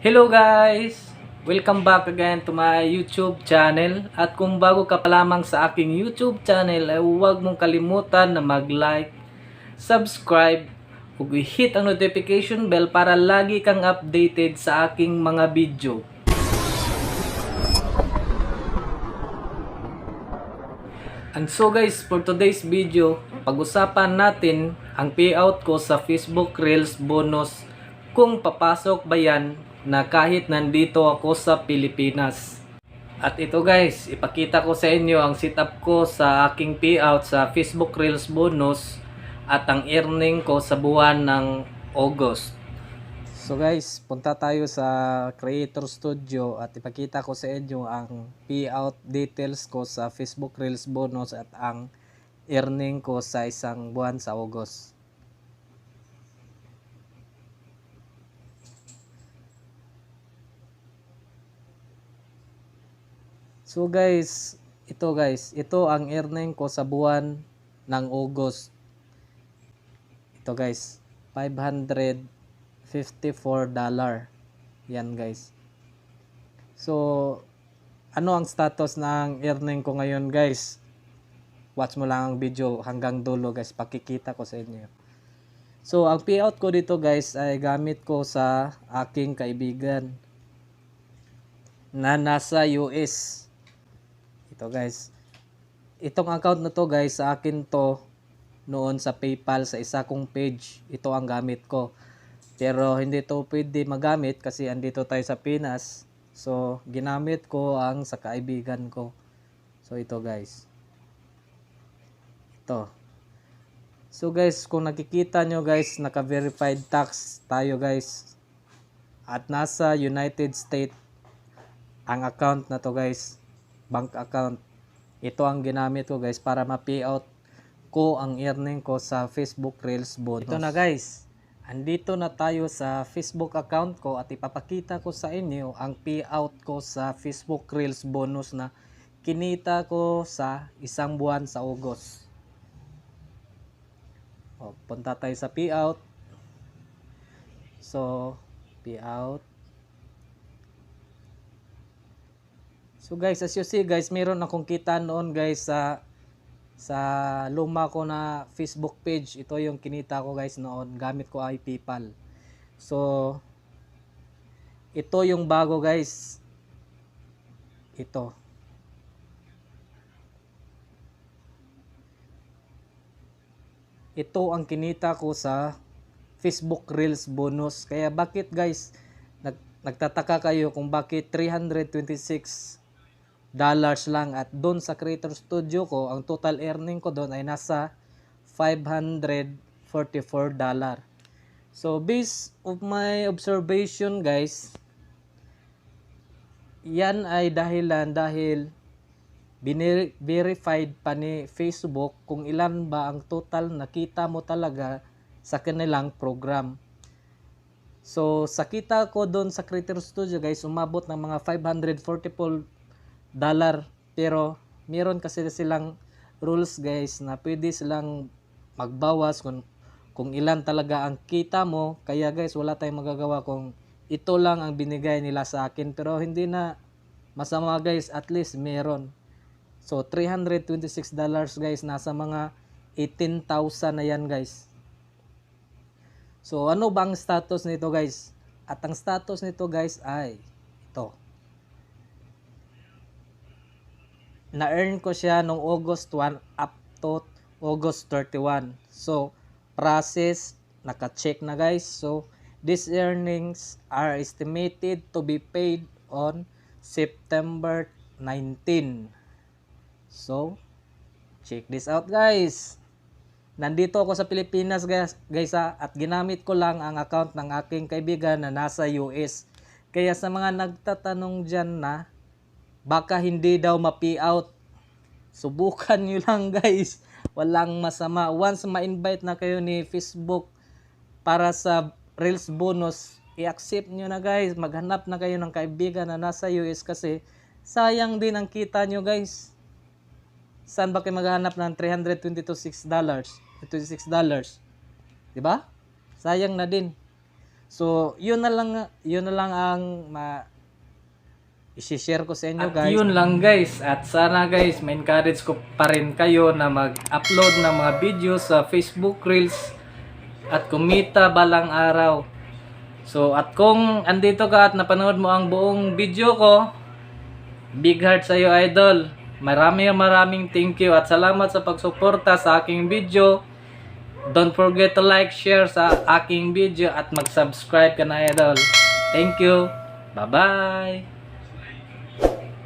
Hello guys! Welcome back again to my YouTube channel. At kung bago ka pa lamang sa aking YouTube channel ay huwag mong kalimutan na mag-like, subscribe, ug i-hit ang notification bell para lagi kang updated sa aking mga video. And so guys, for today's video, pag-usapan natin ang payout ko sa Facebook Reels bonus kung papasok ba yan na kahit nandito ako sa Pilipinas. At ito guys, ipakita ko sa inyo ang setup ko sa aking payout sa Facebook Reels bonus at ang earning ko sa buwan ng August. So guys, punta tayo sa Creator Studio at ipakita ko sa inyo ang payout details ko sa Facebook Reels bonus at ang earning ko sa isang buwan sa August. So guys, ito ang earning ko sa buwan ng August. Ito guys, $554. Yan guys. So, ano ang status ng earning ko ngayon guys? Watch mo lang ang video hanggang dulo guys, pakikita ko sa inyo. So, ang payout ko dito guys ay gamit ko sa aking kaibigan na nasa US. Ito guys. Itong account na to guys, sa akin to noon sa PayPal sa isa kong page. Ito ang gamit ko. Pero hindi to pwede magamit kasi andito tayo sa Pinas. So, ginamit ko ang sa kaibigan ko. So, ito guys. Ito. So guys, kung nakikita nyo guys, naka-verified tax tayo guys. At nasa United States ang account na to guys. Bank account. Ito ang ginamit ko guys para ma-payout ko ang earning ko sa Facebook Reels bonus. Ito na guys. Andito na tayo sa Facebook account ko at ipapakita ko sa inyo ang payout ko sa Facebook Reels bonus na kinita ko sa isang buwan sa August. O, punta tayo sa payout. So, payout. So guys, as you see guys, meron akong kita noon guys sa luma ko na Facebook page. Ito yung kinita ko guys noon. Gamit ko ay PayPal. So, ito yung bago guys. Ito. Ito ang kinita ko sa Facebook Reels bonus. Kaya bakit guys, nagtataka kayo kung bakit $326 lang at doon sa Creator Studio ko ang total earning ko doon ay nasa $544. So based of my observation guys, yan ay dahil verified pa ni Facebook kung ilan ba ang total nakita mo talaga sa kanilang program. So sa kita ko doon sa Creator Studio guys, umabot ng mga $544. Pero meron kasi silang rules guys na pwede silang magbawas kung ilan talaga ang kita mo. Kaya guys, wala tayong magagawa kung ito lang ang binigay nila sa akin. Pero hindi na masama guys, at least meron. So $326 guys, nasa mga 18,000 na yan guys. So ano ba ang status nito guys? At ang status nito guys ay ito. Na-earn ko siya noong August 1 up to August 31. So, process, naka-check na guys. So, these earnings are estimated to be paid on September 19. So, check this out guys. Nandito ako sa Pilipinas guys at ginamit ko lang ang account ng aking kaibigan na nasa US. Kaya sa mga nagtatanong dyan na baka hindi daw ma-payout, subukan nyo lang guys, walang masama. Once ma-invite na kayo ni Facebook para sa Reels bonus, i-accept nyo na guys, maghanap na kayo ng kaibigan na nasa US kasi sayang din ang kita nyo guys. Saan ba kayo maghanap ng $326? $26, diba? Sayang na din. So, yun na lang ang i-share ko sa inyo, At guys. yun lang guys, at sana guys ma-encourage ko pa rin kayo na mag-upload ng mga videos sa Facebook Reels at kumita balang araw. So at kung andito ka at napanood mo ang buong video ko, big heart sa iyo idol. Maraming thank you at salamat sa pagsuporta sa aking video. Don't forget to like, share sa aking video at mag-subscribe ka na idol. Thank you. Bye-bye.